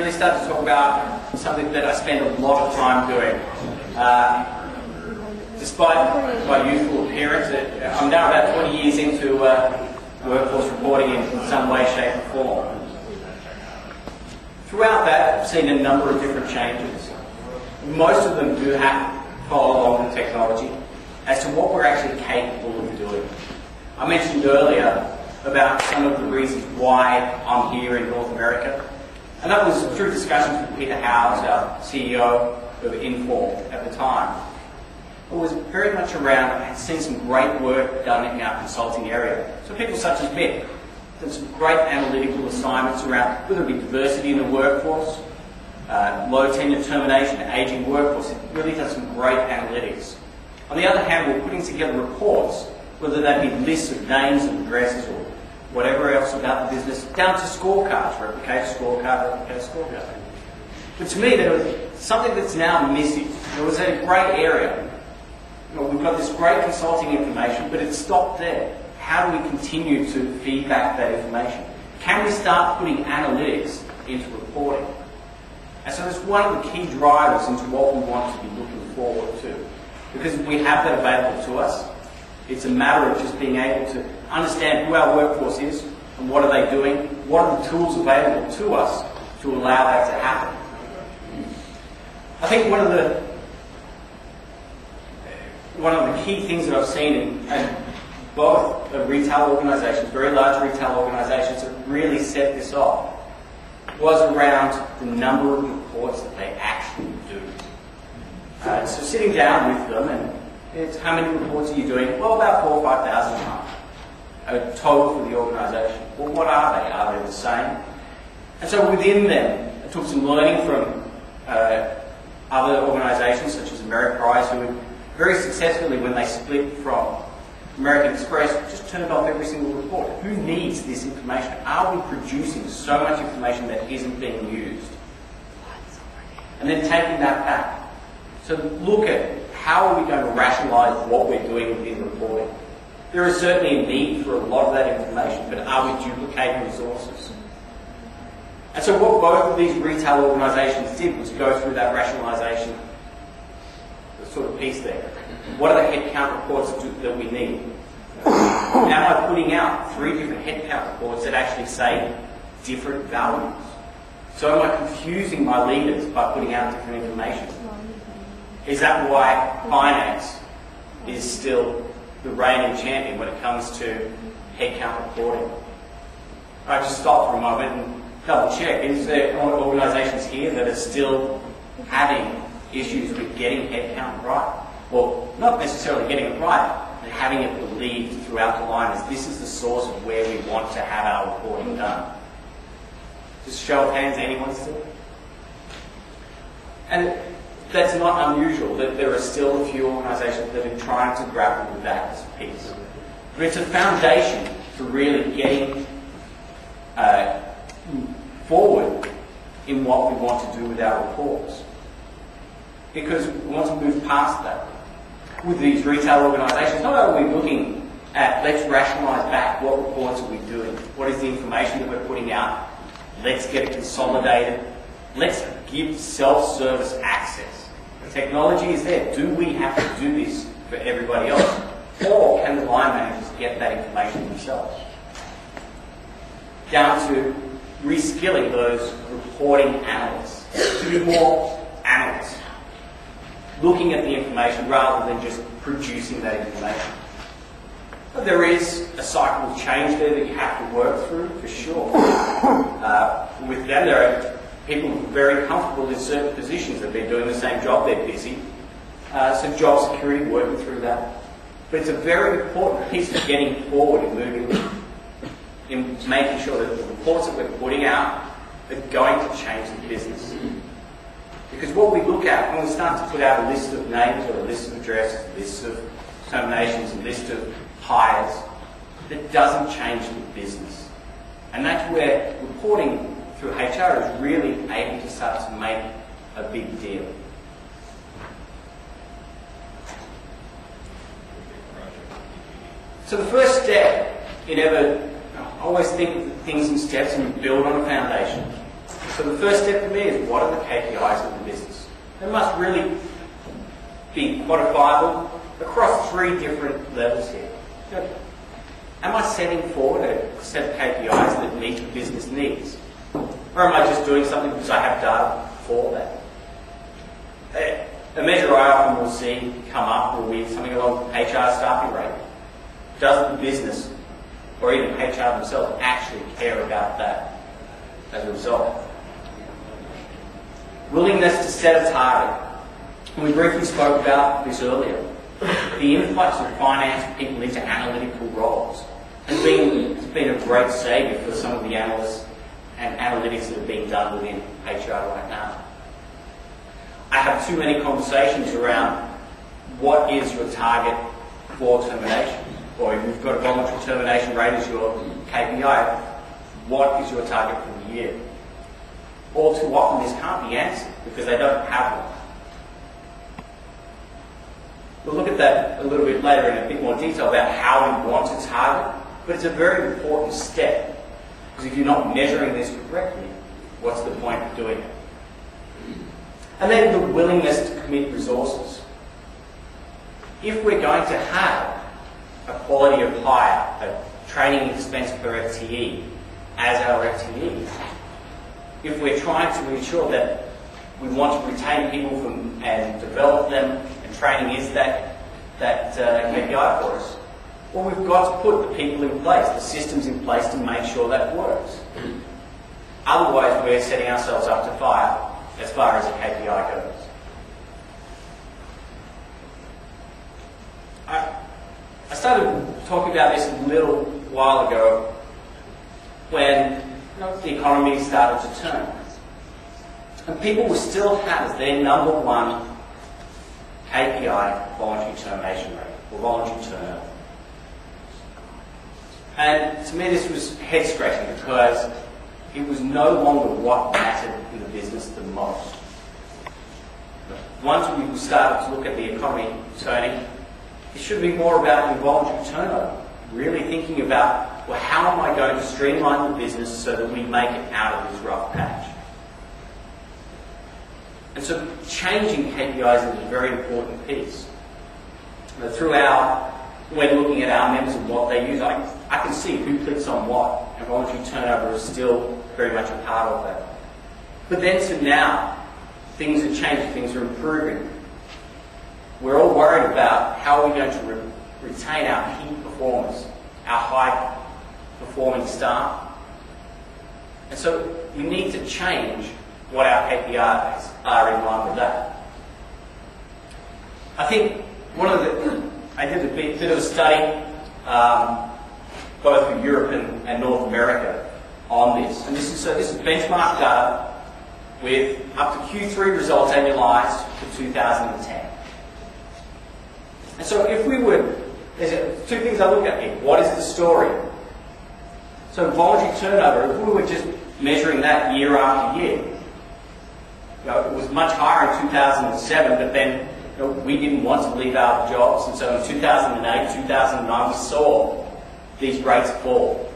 really start to talk about something that I spend a lot of time doing. Despite my youthful appearance, I'm now about 20 years into workforce reporting in some way, shape or form. Throughout that, I've seen a number of different changes. Most of them do have to follow along with technology as to what we're actually capable of doing. I mentioned earlier about some of the reasons why I'm here in North America, and that was through discussions with Peter Howes, our CEO of Inform at the time. It was very much around, I had seen some great work done in our consulting area. So people such as Mick done some great analytical assignments around whether it be diversity in the workforce, low tenure termination, ageing workforce. It really does some great analytics. On the other hand, we're putting together reports, whether that be lists of names and addresses or whatever else about the business, down to scorecards, replicated scorecard. But to me, there was something that's now missing. There was a grey area. We've got this great consulting information, but it's stopped there. How do we continue to feed back that information? Can we start putting analytics into reporting? And so that's one of the key drivers into what we want to be looking forward to. Because we have that available to us, it's a matter of just being able to understand who our workforce is and what are they doing, what are the tools available to us to allow that to happen. I think one of the key things that I've seen in both retail organisations, very large retail organisations that really set this off, was around the number of reports that they actually do. So sitting down with them, and it's how many reports are you doing? Well, about 4,000 or 5,000 a month. A total for the organisation. Well, what are they? Are they the same? And so within them, I took some learning from other organisations such as Ameriprise, who very successfully, when they split from American Express, just turned off every single report. Who needs this information? Are we producing so much information that isn't being used? And then taking that back. So look at how are we going to rationalise what we're doing within reporting. There is certainly a need for a lot of that information, but are we duplicating resources? And so what both of these retail organisations did was go through that rationalisation sort of piece there. What are the headcount reports that we need? Am I putting out 3 different headcount reports that actually say different values? So am I confusing my leaders by putting out different information? Is that why finance is still the reigning champion when it comes to headcount reporting? I just stop for a moment and double check. Is there organisations here that are still having issues with getting headcount right? Well, not necessarily getting it right, but having it believed throughout the line as this is the source of where we want to have our reporting done. Just show of hands, anyone still? And that's not unusual, that there are still a few organisations that are trying to grapple with that as a piece. But it's a foundation for really getting forward in what we want to do with our reports. Because we want to move past that. With these retail organisations, not only are we looking at let's rationalise back what reports are we doing, what is the information that we're putting out, let's get it consolidated, let's give self-service access. The technology is there. Do we have to do this for everybody else? Or can the line managers get that information themselves? Down to reskilling those reporting analysts to be more analysts, looking at the information rather than just producing that information. But there is a cycle of change there that you have to work through, for sure. With them, there are people very comfortable in certain positions that they're doing the same job, they're busy. So job security, working through that. But it's a very important piece of getting forward and moving, in making sure that the reports that we're putting out are going to change the business. Because what we look at when we start to put out a list of names or a list of addresses, a list of terminations, a list of hires, that doesn't change the business. And that's where reporting through HR is really able to start to make a big deal. So the first step in ever, I always think of things in steps and build on a foundation. So the first step for me is, what are the KPIs of the business? They must really be quantifiable across 3 different levels here. Am I setting forward a set of KPIs that meet the business needs? Or am I just doing something because I have data for that? A measure I often will see come up will be something along HR staffing rate. Does the business, or even HR themselves, actually care about that as a result? Willingness to set a target. We briefly spoke about this earlier. The influx of finance people into analytical roles has been a great saviour for some of the analysts and analytics that are being done within HR right now. I have too many conversations around what is your target for termination, or if you've got a voluntary termination rate as your KPI, what is your target for the year? All too often this can't be answered because they don't have one. We'll look at that a little bit later in a bit more detail about how we want to target, but it's a very important step, because if you're not measuring this correctly, what's the point of doing it? And then the willingness to commit resources. If we're going to have a quality of hire, a training expense per FTE as our FTEs, if we're trying to ensure that we want to retain people and develop them, and training is that KPI for us, well, we've got to put the people in place, the systems in place to make sure that works. Otherwise, we're setting ourselves up to fail as far as a KPI goes. I started talking about this a little while ago when the economy started to turn. And people will still have as their number one KPI voluntary termination rate, or voluntary turnover. And to me this was head-scratching because it was no longer what mattered in the business the most. Once we started to look at the economy turning, it should be more about involuntary turnover. Really thinking about, well, how am I going to streamline the business so that we make it out of this rough patch? And so changing KPIs is a very important piece. When looking at our members and what they use, I can see who clicks on what, and voluntary turnover is still very much a part of that. But then to now, things are changing, things are improving. We're all worried about how are we going to retain our peak performers, our high-performing staff. And so we need to change what our KPIs are in line with that. I think I did a bit of a study, both for Europe and North America on this. And this is benchmark data with up to Q3 results annualized for 2010. And so there's 2 things I look at here. What is the story? So voluntary turnover, if we were just measuring that year after year, it was much higher in 2007, but then we didn't want to leave our jobs, and so in 2008, 2009, we saw these rates fall.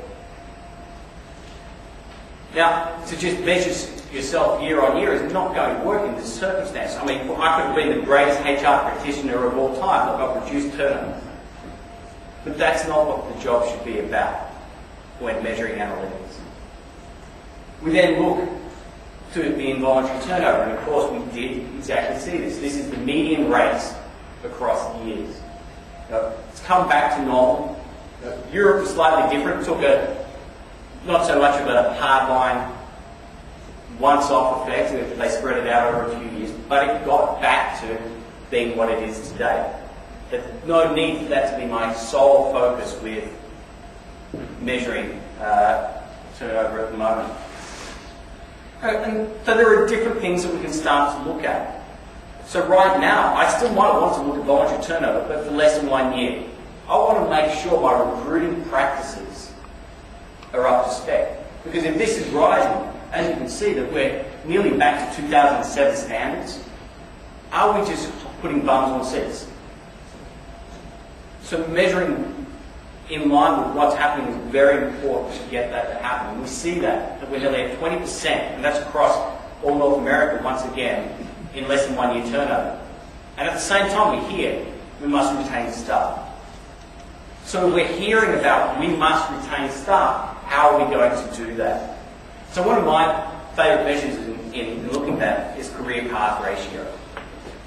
Now, to just measure yourself year on year is not going to work in this circumstance. I mean, I could have been the greatest HR practitioner of all time. I've got reduced turnover. But that's not what the job should be about when measuring analytics. We then look to the involuntary turnover, and of course we did exactly see this. This is the median rates across years. It's come back to normal. Europe was slightly different, took not so much of a hardline once-off effect, they spread it out over a few years, but it got back to being what it is today. There's no need for that to be my sole focus with measuring turnover at the moment. And so there are different things that we can start to look at. So right now, I still might want to look at voluntary turnover, but for less than 1 year. I want to make sure my recruiting practices are up to spec. Because if this is rising, as you can see that we're nearly back to 2007 standards, are we just putting bums on seats? So measuring in line with what's happening is very important to get that to happen. And we see that we're nearly at 20%, and that's across all North America once again, in less than 1 year turnover. And at the same time we hear we must retain staff. So we're hearing about we must retain staff. How are we going to do that? So one of my favourite measures in looking at that is career path ratio.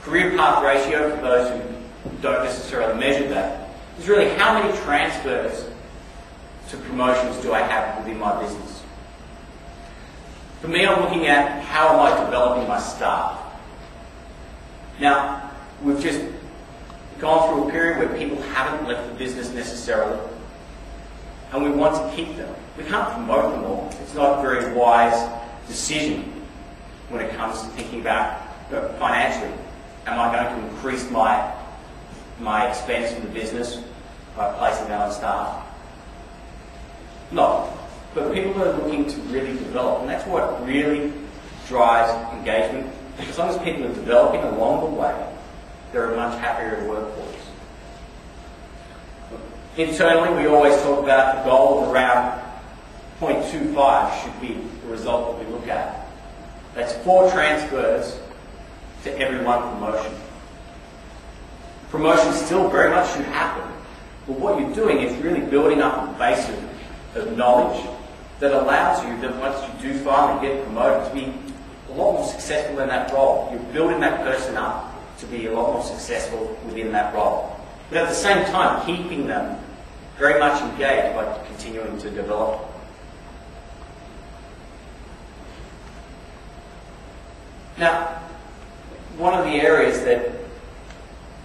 Career path ratio, for those who don't necessarily measure that, is really how many transfers to promotions do I have within my business. For me, I'm looking at how am I developing my staff. Now, we've just gone through a period where people haven't left the business necessarily, and we want to keep them. We can't promote them all. It's not a very wise decision when it comes to thinking about financially. Am I going to increase my expense in the business by placing that on staff? No. But people are looking to really develop, and that's what really drives engagement. As long as people are developing along the way, they're a much happier workforce. Internally, we always talk about the goal of around 0.25 should be the result that we look at. That's 4 transfers to every 1 promotion. Promotion still very much should happen, but what you're doing is really building up a base of knowledge that allows you, that once you do finally get promoted, to be a lot more successful in that role. You're building that person up to be a lot more successful within that role. But at the same time, keeping them very much engaged by continuing to develop. Now, one of the areas that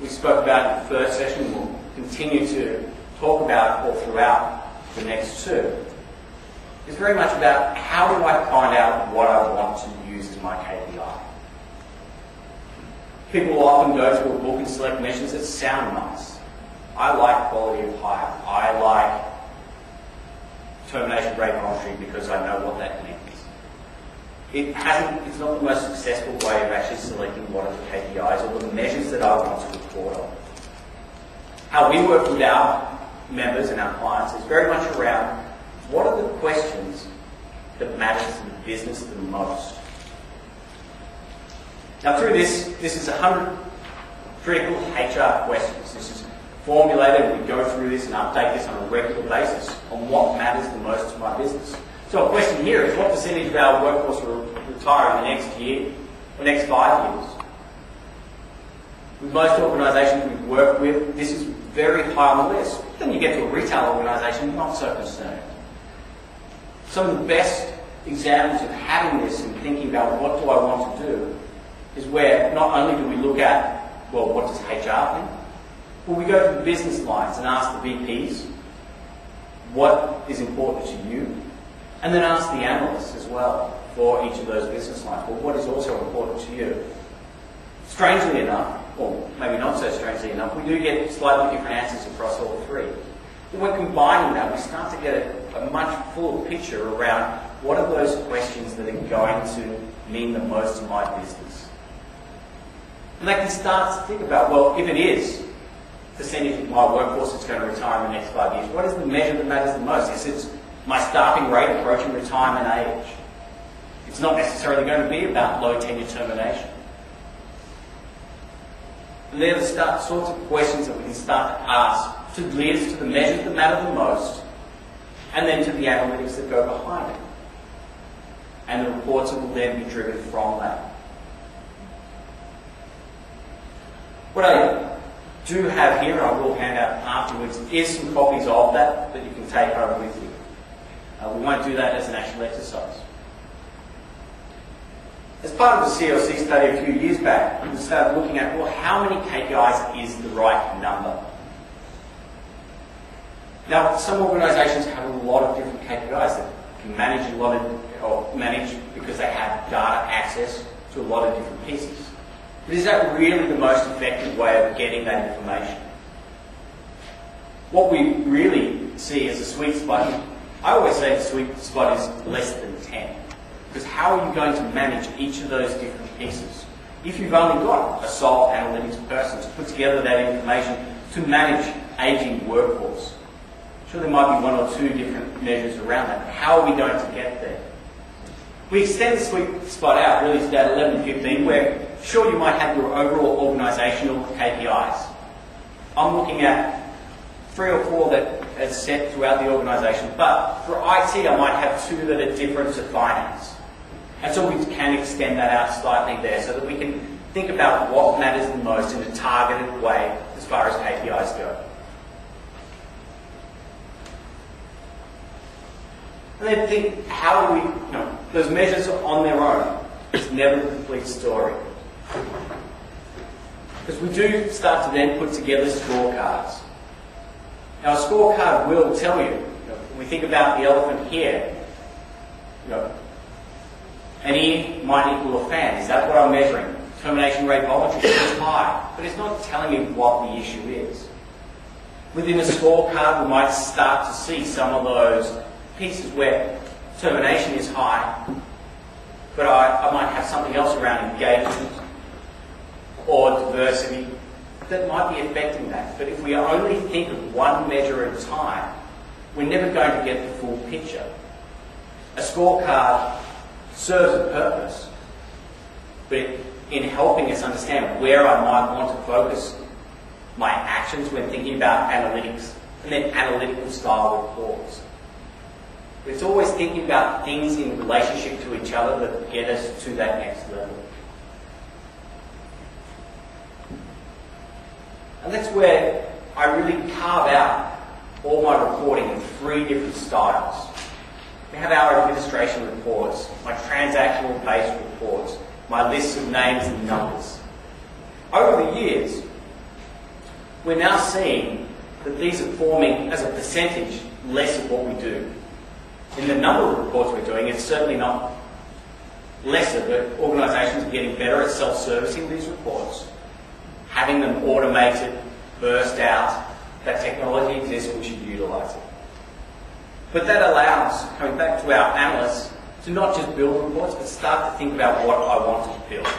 we spoke about in the first session, we'll continue to talk about all throughout the next 2, is very much about how do I find out what I want to use as my KPI. People will often go to a book and select measures that sound nice. I like quality of hire. I like termination rate monitoring because I know what that means. It's not the most successful way of actually selecting what are the KPIs or the measures that I want to report on. How we work with our members and our clients is very much around what are the questions that matter to the business the most. Now through this is 100 critical HR questions. This is formulated, and we go through this and update this on a regular basis on what matters the most to my business. So a question here is, what percentage of our workforce will retire in the next year or next 5 years? With most organisations we work with, this is very high on the list. Then you get to a retail organisation, you're not so concerned. Some of the best examples of having this and thinking about what do I want to do is where not only do we look at, well, what does HR think? Well, we go to the business lines and ask the VPs, what is important to you? And then ask the analysts as well for each of those business lines. Well, what is also important to you? Strangely enough, or maybe not so strangely enough, we do get slightly different answers across all 3. But when combining that, we start to get a much fuller picture around what are those questions that are going to mean the most to my business. And they can start to think about, well, if it is percentage of my workforce that's going to retire in the next 5 years, what is the measure that matters the most? Is it my staffing rate approaching retirement age? It's not necessarily going to be about low tenure termination. And they're the sorts of questions that we can start to ask to lead us to the measures that matter the most, and then to the analytics that go behind it. And the reports that will then be driven from that. What I do have here, and I will hand out afterwards, is some copies of that you can take home with you. We won't do that as an actual exercise. As part of the CLC study a few years back, we started looking at, well, how many KPIs is the right number? Now, some organisations have a lot of different KPIs that can manage a lot of, or manage because they have data access to a lot of different pieces. But is that really the most effective way of getting that information? What we really see as a sweet spot, I always say the sweet spot is less than 10. Because how are you going to manage each of those different pieces? If you've only got a sole analytics person to put together that information to manage ageing workforce, Sure, there might be one or two different measures around that. How are we going to get there? We extend the sweet spot out really to that 11 to 15, where sure you might have your overall organisational KPIs. I'm looking at 3 or 4 that are set throughout the organisation, but for IT I might have 2 that are different to finance. And so we can extend that out slightly there so that we can think about what matters the most in a targeted way as far as KPIs go. And then think, how do we, those measures are on their own. It's never a complete story. Because we do start to then put together scorecards. Now a scorecard will tell you, when we think about the elephant here, an ear might equal a fan. Is that what I'm measuring? Termination rate voluntary is high, but it's not telling me what the issue is. Within a scorecard, we might start to see some of those pieces where termination is high, but I might have something else around engagement or diversity that might be affecting that. But if we only think of one measure at a time, we're never going to get the full picture. A scorecard serves a purpose, but in helping us understand where I might want to focus my actions when thinking about analytics, and then analytical style reports. It's always thinking about things in relationship to each other that get us to that next level. And that's where I really carve out all my reporting in 3 different styles. We have our administration reports, my transactional-based reports, my lists of names and numbers. Over the years, we're now seeing that these are forming, as a percentage, less of what we do. In the number of reports we're doing, it's certainly not lesser, but organisations are getting better at self-servicing these reports, having them automated, burst out. That technology exists, we should utilise it. But that allows, coming back to our analysts, to not just build reports, but start to think about what I want to build.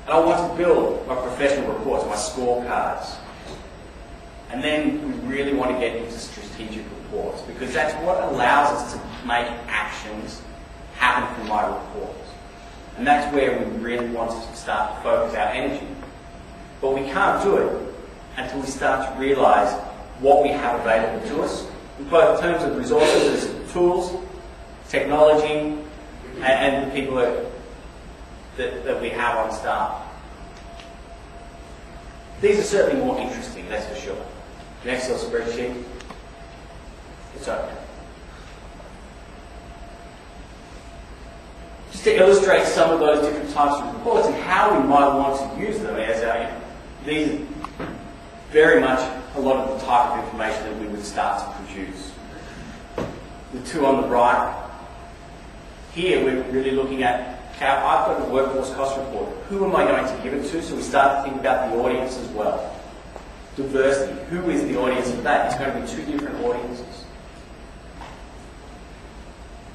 And I want to build my professional reports, my scorecards. And then we really want to get into strategic reports, because that's what allows us to make actions happen from my reports. And that's where we really want to start to focus our energy. But we can't do it until we start to realise what we have available to us, in both terms of resources, tools, technology, and the people that we have on staff. These are certainly more interesting, that's for sure. An Excel spreadsheet, it's okay. Just to illustrate some of those different types of reports and how we might want to use them as these are very much a lot of the type of information that we would start to produce. The 2 on the right, here we're really looking at, okay, I've got a workforce cost report. Who am I going to give it to? So we start to think about the audience as well. Diversity. Who is the audience of that? It's going to be 2 different audiences.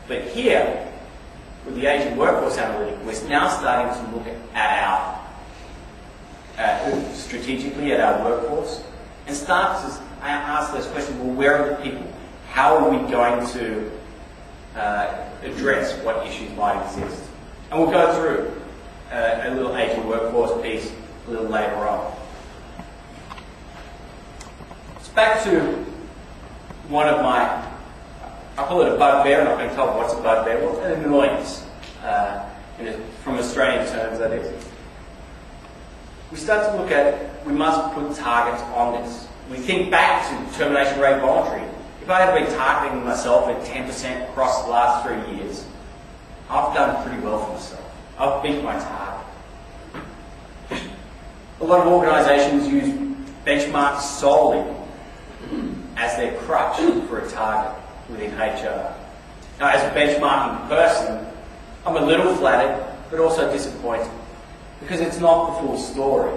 But here, with the Asian workforce analytic, we're now starting to look at our strategically at our workforce and start to ask those questions. Well, where are the people? How are we going to address what issues might exist? And we'll go through a little Asian workforce piece a little later on. It's back to one of my, I call it a bugbear, and I've been told what's a bugbear. Well, it's an annoyance, from Australian terms, that is. We start to look at, we must put targets on this. We think back to termination rate voluntary. If I had been targeting myself at 10% across the last 3 years, I've done pretty well for myself. I've beat my target. A lot of organisations use benchmarks solely as their crutch for a target within HR. Now, as a benchmarking person, I'm a little flattered, but also disappointed, because it's not the full story.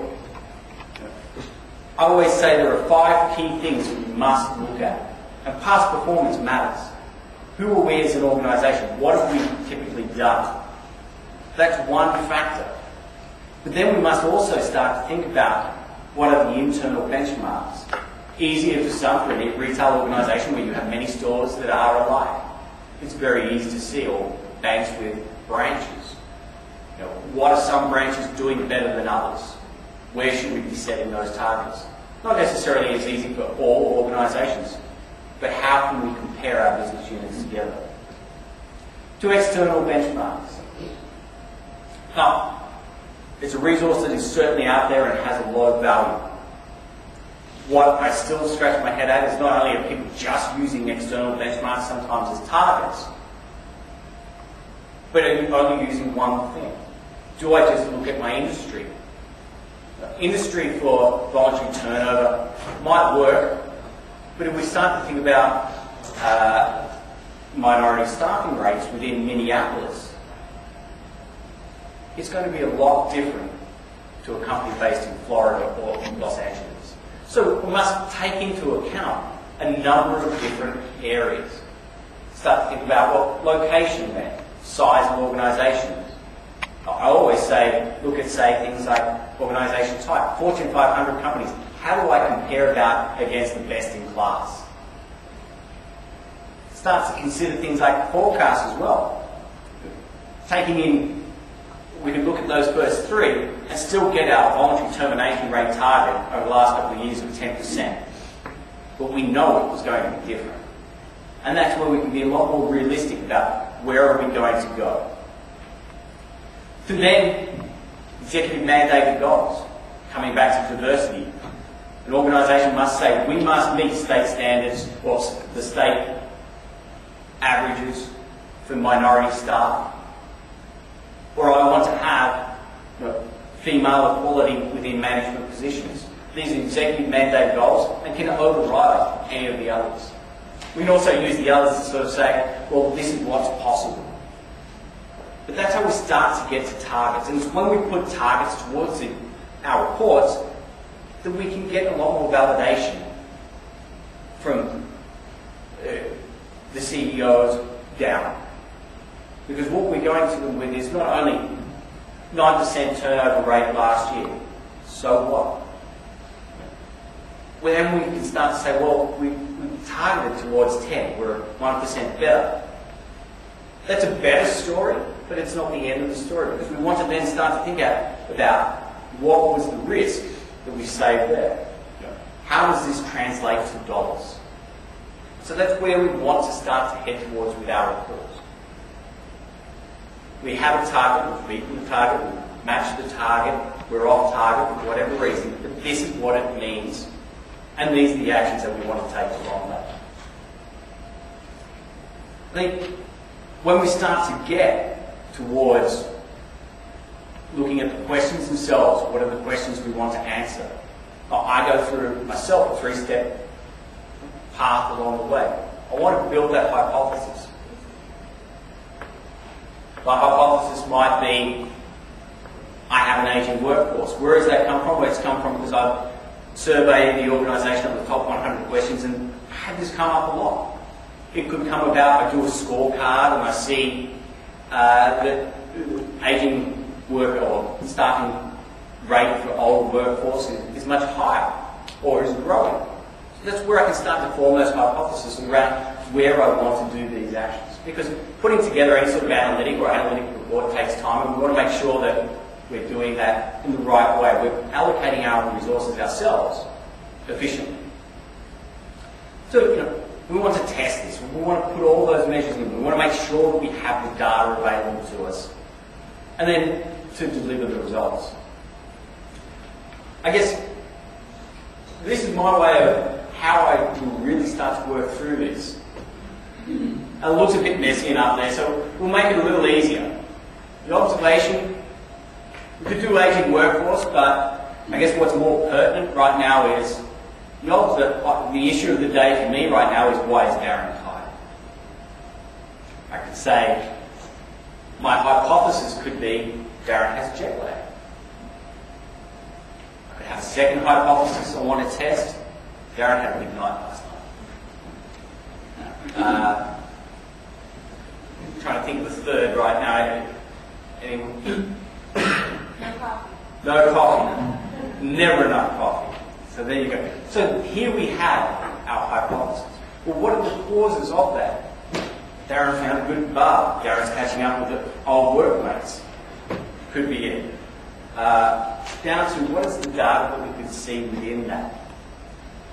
I always say there are 5 key things that we must look at, and past performance matters. Who are we as an organisation? What have we typically done? That's one factor. But then we must also start to think about what are the internal benchmarks. easier for some, for a retail organisation where you have many stores that are alike. It's very easy to see, or banks with branches. You know, what are some branches doing better than others? Where should we be setting those targets? Not necessarily as easy for all organisations, but how can we compare our business units together? To external benchmarks. Now, it's a resource that is certainly out there and has a lot of value. What I still scratch my head at is not only are people just using external benchmarks sometimes as targets, but are you only using one thing? Do I just look at my industry? Industry for voluntary turnover might work, but if we start to think about minority staffing rates within Minneapolis, it's going to be a lot different to a company based in Florida or in Los Angeles. So we must take into account a number of different areas. Start to think about, well, location then, size of organisations. I always say, look at, say, things like organisation type, Fortune 500 companies. How do I compare that against the best in class? Start to consider things like forecasts as well. Taking in, we can look at those first three and still get our voluntary termination rate target over the last couple of years of 10%. But we know it was going to be different. And that's where we can be a lot more realistic about where are we going to go. To then, executive mandated goals, coming back to diversity. An organisation must say, we must meet state standards or the state averages for minority staff. Or I want to have female equality within management positions. These are executive mandated goals and can override any of the others. We can also use the others to sort of say, well, this is what's possible. But that's how we start to get to targets. And it's when we put targets towards our reports that we can get a lot more validation from the CEOs down. Because what we're going to them with is not only 9% turnover rate last year, so what? Well, then we can start to say, well, we targeted towards 10, we're 1% better. That's a better story, but it's not the end of the story, because we want to then start to think about what was the risk that we saved there. How does this translate to dollars? So that's where we want to start to head towards with our reports. We have a target, we've beaten the target, we've matched the target, we're off target for whatever reason, but this is what it means, and these are the actions that we want to take along that. I think when we start to get towards looking at the questions themselves, what are the questions we want to answer? I go through myself a 3-step path along the way. I want to build that hypothesis. My hypothesis might be, I have an aging workforce. Where does that come from? Well, it's come from because I've surveyed the organisation of the top 100 questions and had this come up a lot. It could come about, I do a scorecard and I see that aging work or staffing rate for older workforce is much higher or is growing. So that's where I can start to form those hypotheses around where I want to do these actions. Because putting together any sort of analytic or analytic report takes time, and we want to make sure that we're doing that in the right way. We're allocating our resources ourselves efficiently. So, we want to test this. We want to put all those measures in. We want to make sure that we have the data available to us. And then to deliver the results. I guess this is my way of how I will really start to work through this. It looks a bit messy and up there, so we'll make it a little easier. The observation, we could do aging workforce, but I guess what's more pertinent right now is the issue of the day for me right now is, why is Darren tired? I could say my hypothesis could be Darren has jet lag. I could have a second hypothesis I want to test. Darren had a big night last night. I'm trying to think of the third right now. Anyone? No coffee. No coffee. Never enough coffee. So there you go. So here we have our hypothesis. Well, what are the causes of that? Darren found a good bar. Darren's catching up with the old workmates. Could be it. Down to what is the data that we could see within that?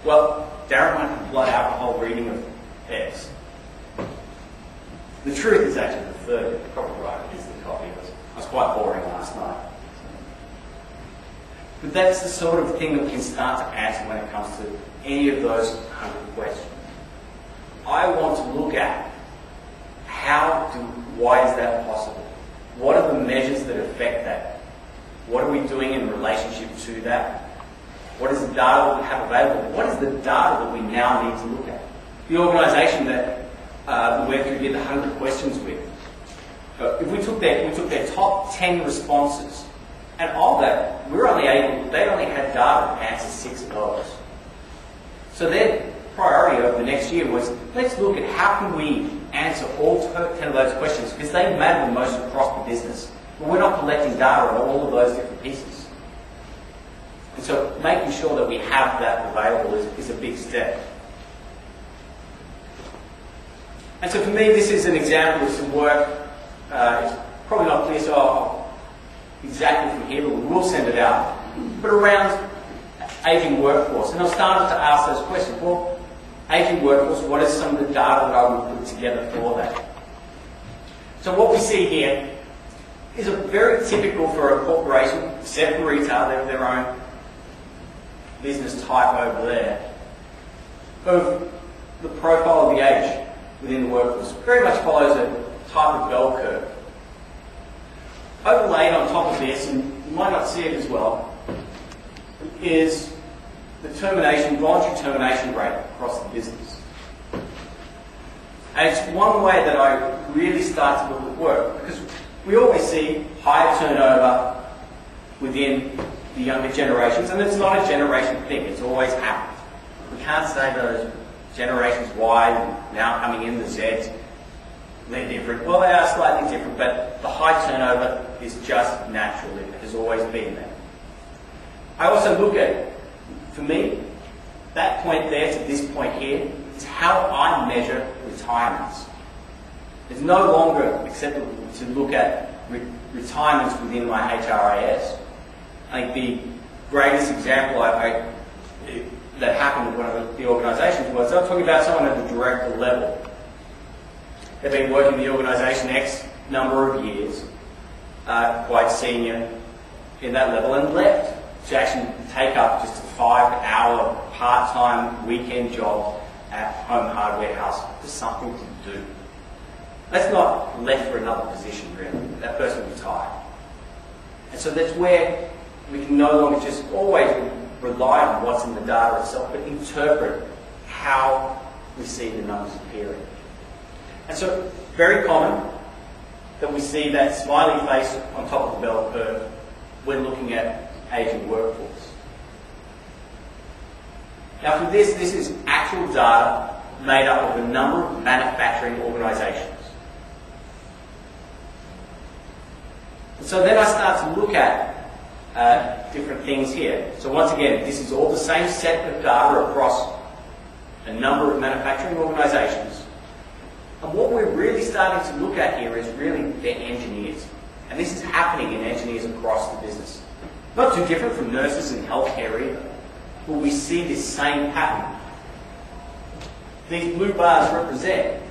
Well, Darren might have blood alcohol reading of X. The truth is actually the third. You're probably right. It is the coffee. I was quite boring last night. But that's the sort of thing that we can start to answer when it comes to any of those 100 questions. I want to look at why is that possible? What are the measures that affect that? What are we doing in relationship to that? What is the data that we have available? What is the data that we now need to look at? The organisation that we went through did 100 questions with. If we took their top 10 responses, and all that, they only had data to answer 6 of those. So their priority over the next year was, let's look at how can we answer all 10 of those questions, because they matter the most across the business. But we're not collecting data on all of those different pieces. And so making sure that we have that available is a big step. And so for me, this is an example of some work. It's probably not clear, so exactly from here, but we will send it out. But around ageing workforce, and I started to ask those questions. Well, ageing workforce, what is some of the data that I would put together for that? So what we see here is a very typical for a corporation, except for retail, they have their own business type over there, of the profile of the age within the workforce. Very much follows a type of bell curve. Overlaid on top of this, and you might not see it as well, is the voluntary termination rate across the business. And it's one way that I really start to look at work, because we always see higher turnover within the younger generations, and it's not a generation thing, it's always happened. We can't say those generations Y, now coming in, the Zs, they're different. Well, they are slightly different, but the high turnover is just natural. It has always been there. I also look at, for me, that point there to this point here is how I measure retirements. It's no longer acceptable to look at retirements within my HRIS. I think the greatest example that happened at one of the organisations was, I'm talking about someone at the director level. They've been working in the organisation X number of years, quite senior in that level, and left to actually take up just a 5-hour part-time weekend job at Home Hardware House for something to do. That's not left for another position, really. That person retired. And so that's where we can no longer just always rely on what's in the data itself, but interpret how we see the numbers appearing. And so, very common that we see that smiley face on top of the bell curve when looking at ageing workforce. Now for this is actual data made up of a number of manufacturing organisations. And so then I start to look at different things here. So once again, this is all the same set of data across a number of manufacturing organisations. And what we're really starting to look at here is really their engineers. And this is happening in engineers across the business. Not too different from nurses in healthcare either. But we see this same pattern. These blue bars represent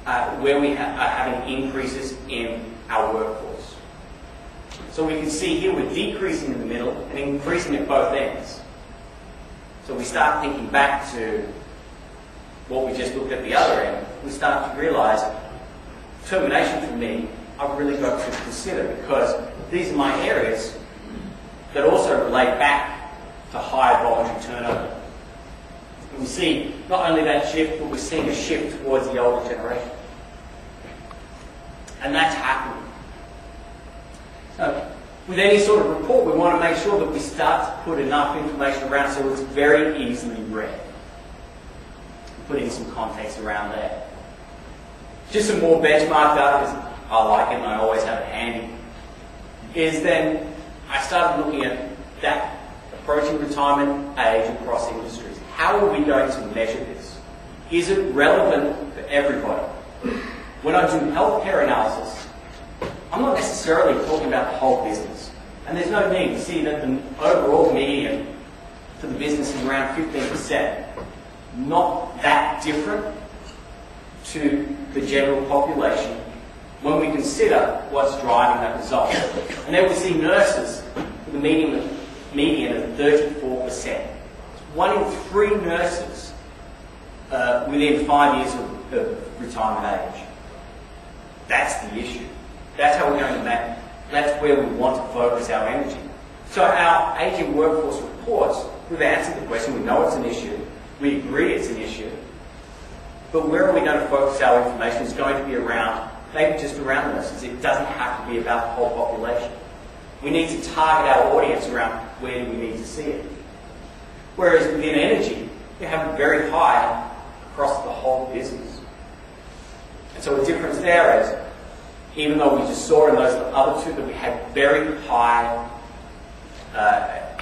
where we are having increases in our workforce. So we can see here we're decreasing in the middle and increasing at both ends. So we start thinking back to what we just looked at the other end. We start to realise termination for me, I've really got to consider, because these are my areas that also relate back to high voluntary turnover. And we see not only that shift, but we're seeing a shift towards the older generation. And that's happening. So, with any sort of report, we want to make sure that we start to put enough information around so it's very easily read. Putting some context around that. Just some more benchmark data, because I like it and I always have it handy, is then I started looking at that approaching retirement age across industries. How are we going to measure this? Is it relevant for everybody? When I do healthcare analysis, I'm not necessarily talking about the whole business. And there's no need to see that the overall median for the business is around 15%. Not that different to the general population when we consider what's driving that result. And then we see nurses with a median of 34%. 1 in 3 nurses within 5 years of retirement age. That's the issue. That's how we're going to make. That's where we want to focus our energy. So our ageing workforce reports, we've answered the question. We know it's an issue. We agree it's an issue. But where are we going to focus our information? It's going to be around, maybe just around nurses. It doesn't have to be about the whole population. We need to target our audience around where we need to see it. Whereas within energy, you have it very high across the whole business. And so the difference there is, even though we just saw in those other two that we had very high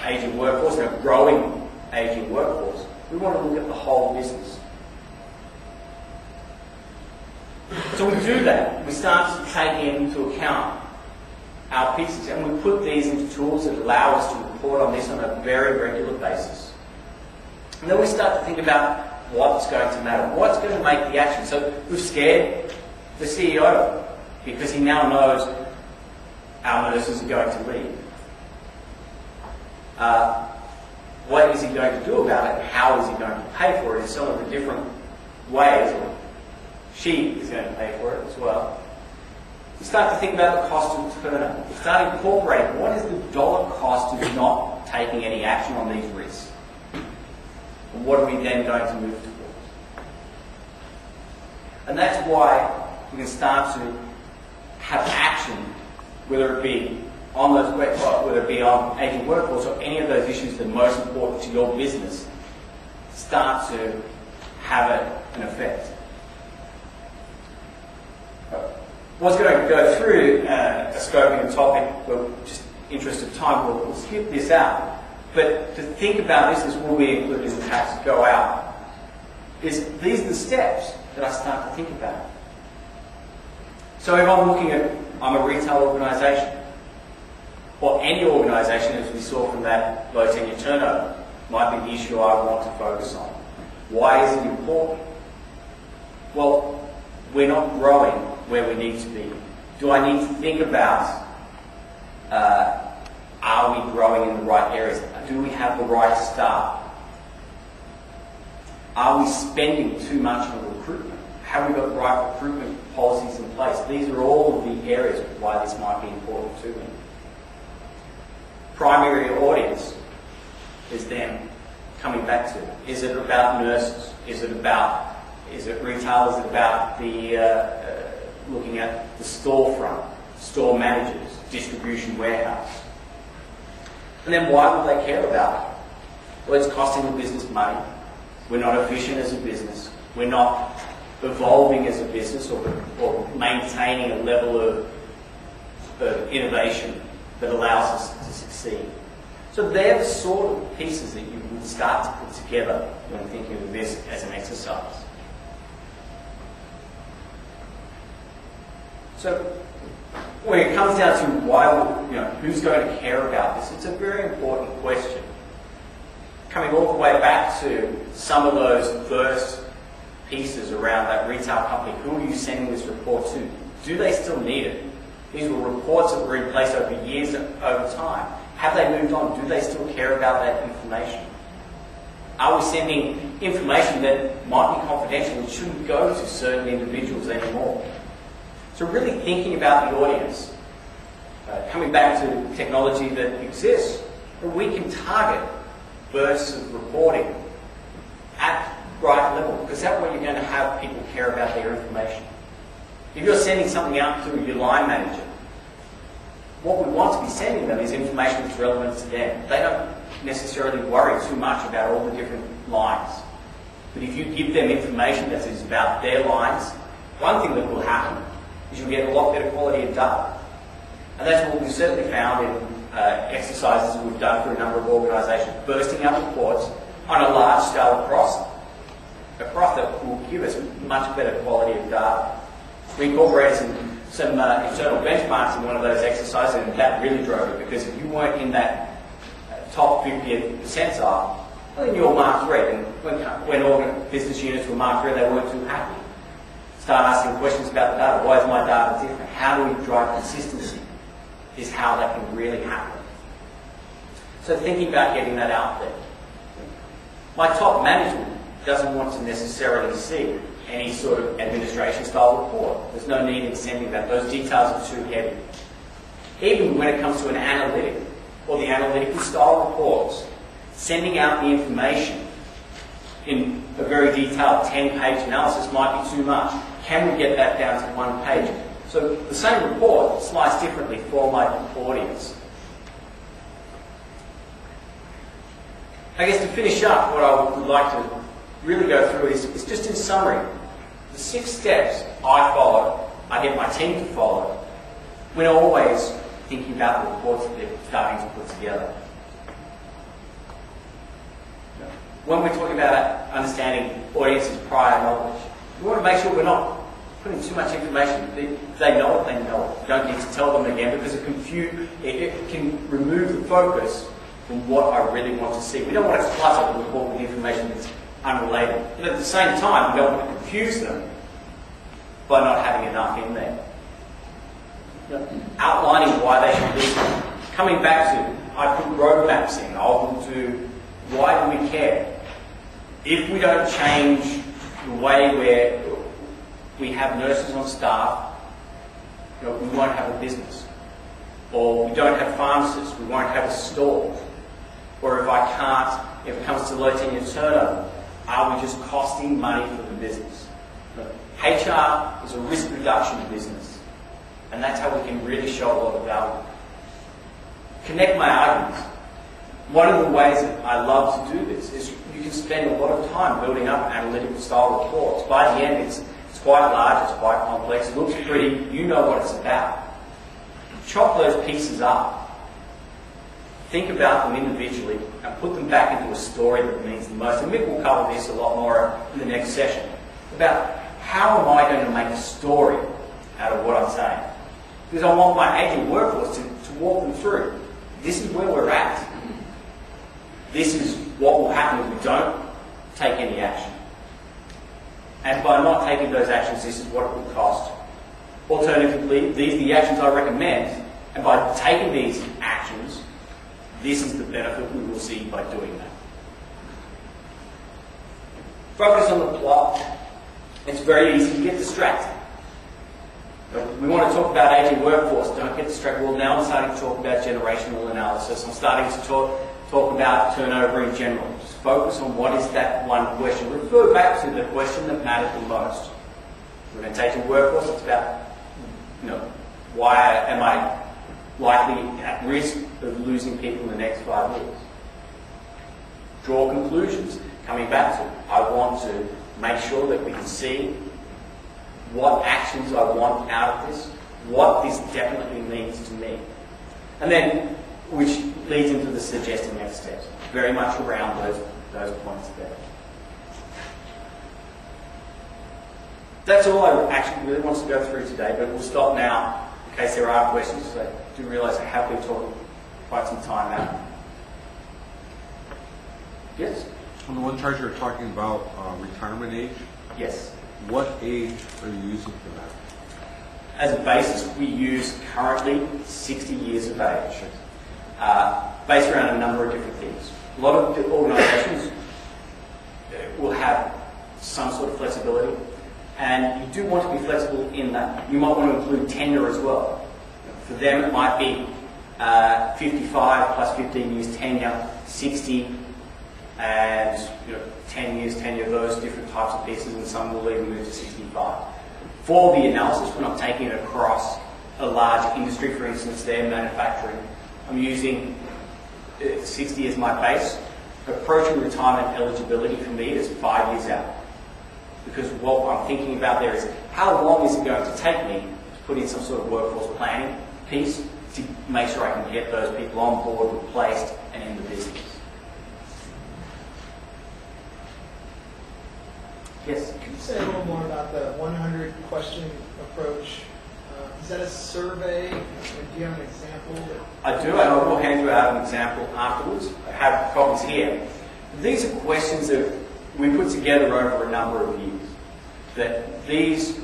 aging workforce and a growing aging workforce, we want to look at the whole business. So we do that. We start taking into account our pieces, and we put these into tools that allow us to report on this on a very regular basis. And then we start to think about what's going to matter, what's going to make the action. So we've scared the CEO because he now knows our nurses are going to leave. What is he going to do about it? How is he going to pay for it? In some of the different ways, or she is going to pay for it as well. You start to think about the cost of turnover. You start incorporating what is the dollar cost of not taking any action on these risks. And what are we then going to move towards? And that's why we can start to have action, whether it be on those, whether it be on aging workforce or any of those issues that are most important to your business, start to have an effect. I was going to go through a scoping of topic, but just interest of time, we'll skip this out. But to think about this will be included in the packs that go out, is these are the steps that I start to think about. So if I'm looking at, I'm a retail organisation, or any organisation, as we saw from that low tenure turnover, might be the issue I want to focus on. Why is it important? Well, we're not growing where we need to be. Do I need to think about, are we growing in the right areas? Do we have the right staff? Are we spending too much on recruitment? Have we got the right recruitment policies in place? These are all of the areas why this might be important to me. Primary audience is them coming back to. Is it about nurses? Is it retail? Is it about the looking at the storefront, store managers, distribution warehouse? And then why would they care about it? Well, it's costing the business money. We're not efficient as a business. We're not evolving as a business or maintaining a level of innovation that allows us to succeed. So they're the sort of pieces that you would start to put together when thinking of this as an exercise. So when it comes down to who's going to care about this, it's a very important question. Coming all the way back to some of those first pieces around that retail company, who are you sending this report to? Do they still need it? These were reports that were in place over years, over time. Have they moved on? Do they still care about that information? Are we sending information that might be confidential and shouldn't go to certain individuals anymore? So really thinking about the audience, coming back to technology that exists, where we can target bursts of reporting at right level, because that way you're going to have people care about their information. If you're sending something out to your line manager, what we want to be sending them is information that's relevant to them. They don't necessarily worry too much about all the different lines. But if you give them information that is about their lines, one thing that will happen is you'll get a lot better quality of data. And that's what we've certainly found exercises we've done for a number of organisations, bursting out reports on a large scale across that will give us much better quality of data. We incorporated some internal benchmarks in one of those exercises, and that really drove it, because if you weren't in that top 50th percentile, I think you're marked red, and when all business units were marked red, they weren't too happy. Start asking questions about the data. Why is my data different? How do we drive consistency? Is how that can really happen. So thinking about getting that out there. My top management doesn't want to necessarily see any sort of administration style report. There's no need in sending that. Those details are too heavy. Even when it comes to an analytic or the analytical style reports, sending out the information in a very detailed 10-page analysis might be too much. Can we get that down to 1 page? So the same report sliced differently for my audience. I guess to finish up, what I would like to really go through is just in summary, the 6 steps I follow, I get my team to follow, when always thinking about the reports that they're starting to put together. When we're talking about understanding audience's prior knowledge, we want to make sure we're not putting too much information. They know it, they know it. You don't need to tell them again, because it can remove the focus from what I really want to see. We don't want to clutter the report with information that's unrelated. But at the same time, we don't want to confuse them by not having enough in there. Outlining why they should be there. Coming back to, I put roadmaps in. I'll do, why do we care? If we don't change the way where we have nurses on staff, we won't have a business. Or we don't have pharmacists, we won't have a store. Or if it comes to low tenure turnover, are we just costing money for the business? HR is a risk reduction business, and that's how we can really show a lot of value. Connect my arguments. One of the ways that I love to do this is you can spend a lot of time building up analytical style reports. By the end, it's quite large, it's quite complex, it looks pretty, you know what it's about. Chop those pieces up. Think about them individually and put them back into a story that means the most. And Mick will cover this a lot more in the next session, about how am I going to make a story out of what I'm saying. Because I want my agent workforce to walk them through. This is where we're at. This is what will happen if we don't take any action. And by not taking those actions, this is what it will cost. Alternatively, these are the actions I recommend, and by taking these actions, this is the benefit we will see by doing that. Focus on the plot. It's very easy to get distracted. We want to talk about aging workforce. Don't get distracted. Well, now I'm starting to talk about generational analysis. I'm starting to talk about turnover in general. Just focus on what is that one question. Refer back to the question that mattered the most. We're going to take your workforce. It's about, why am I likely at risk of losing people in the next 5 years? Draw conclusions. Coming back to, I want to make sure that we can see what actions I want out of this, what this definitely means to me. And then, which leads into the suggested next steps, very much around those points there. That's all I actually really want to go through today, but we'll stop now in case there are questions. So I do realise I have been talking quite some time now. Yes? On the one chart you're talking about retirement age, Yes. what age are you using for that? As a basis, we use currently 60 years of age, based around a number of different things. A lot of organisations will have some sort of flexibility, and you do want to be flexible in that. You might want to include tenure as well. For them, it might be 55 plus 15 years tenure, 60, and 10 years tenure, those different types of pieces, and some will even move to 65. For the analysis, when I'm taking it across a large industry, for instance, their manufacturing, I'm using 60 as my base. Approaching retirement eligibility for me is 5 years out. Because what I'm thinking about there is, how long is it going to take me to put in some sort of workforce planning piece to make sure I can get those people on board, replaced, and in the business. Yes? Could you say a little more about the 100 question approach? Is that a survey? Do you have an example? I do, and I will hand you out an example afterwards. I have copies here. These are questions that we put together over a number of years. That these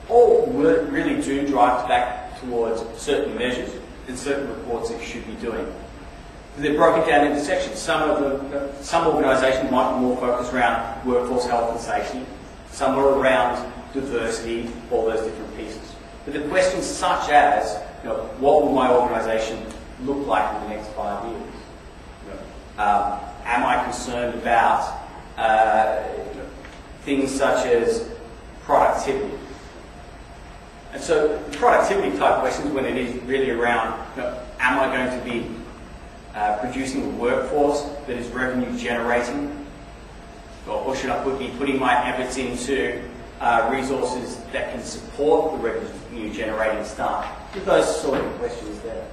all really do drive back towards certain measures and certain reports that you should be doing. They're broken down into sections. Some organisations might be more focused around workforce health and safety. Some are around diversity, all those different pieces. But the questions such as, what will my organisation look like in the next 5 years? Am I concerned about things such as productivity? And so the productivity type questions, when it is really around, am I going to be producing a workforce that is revenue generating? Or should I be putting my efforts into resources that can support the revenue generating staff? Those sort of questions there.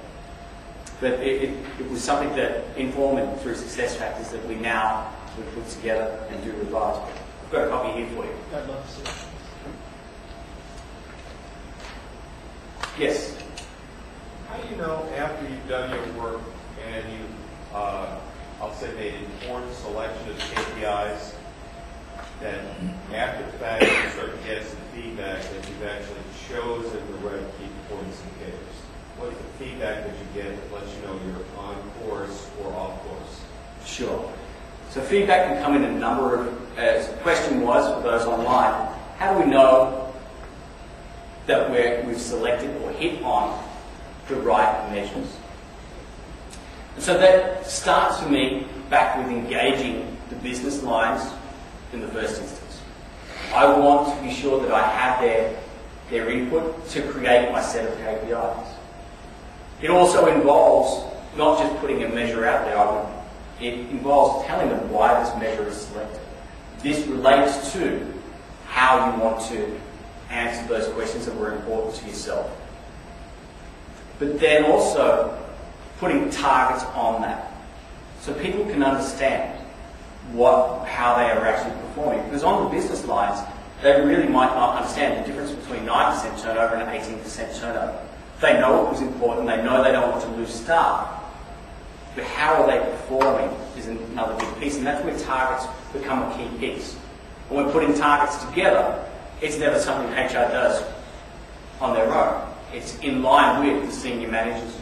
But it was something that informed through success factors that we put together and do revise. I've got a copy here for you. I'd love to see it. Yes? How do you know after you've done your work and you, I'll say, made informed selection of KPIs, that after the fact you start to get some feedback that you've actually chosen the right key performance indicators? What is the feedback that you get that lets you know you're on course or off course? Sure. So feedback can come in a number of, as the question was for those online, how do we know that we've selected or hit on the right measures? And so that starts for me back with engaging the business lines in the first instance. I want to be sure that I have their input to create my set of KPIs. It also involves not just putting a measure out there, it involves telling them why this measure is selected. This relates to how you want to answer those questions that were important to yourself. But then also putting targets on that so people can understand how they are actually performing. Because on the business lines, they really might not understand the difference between 9% turnover and 18% turnover. They know it was important, they know they don't want to lose staff, but how are they performing is another big piece, and that's where targets become a key piece. When we're putting targets together, it's never something HR does on their own. It's in line with the senior managers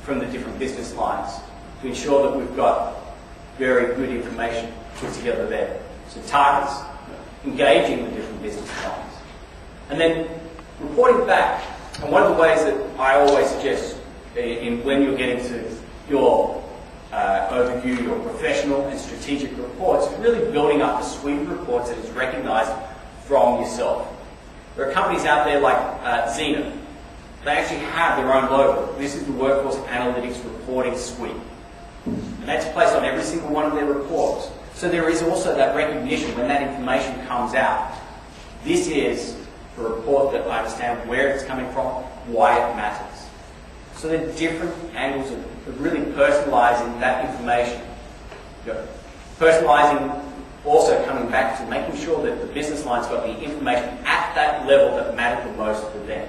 from the different business lines to ensure that we've got very good information put together there. So targets, engaging the different business lines, and then reporting back. And one of the ways that I always suggest when you're getting to your overview, your professional and strategic reports, is really building up a suite of reports that is recognised from yourself. There are companies out there like Zenith. They actually have their own logo. This is the Workforce Analytics Reporting Suite. And that's placed on every single one of their reports. So there is also that recognition when that information comes out. This is a report that I understand where it's coming from, why it matters. So there are different angles of really personalising that information. Personalising, also coming back to making sure that the business line's got the information at that level that mattered the most for them.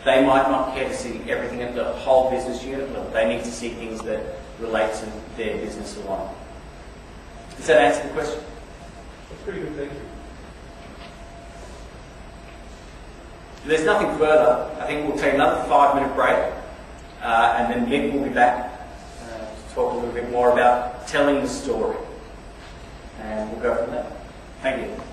They might not care to see everything at the whole business unit level. They need to see things that relate to their business alone. Does that answer the question? That's pretty good, thank you. If there's nothing further, I think we'll take another 5-minute break, and then Mick will be back to talk a little bit more about telling the story. And we'll go from there. Thank you.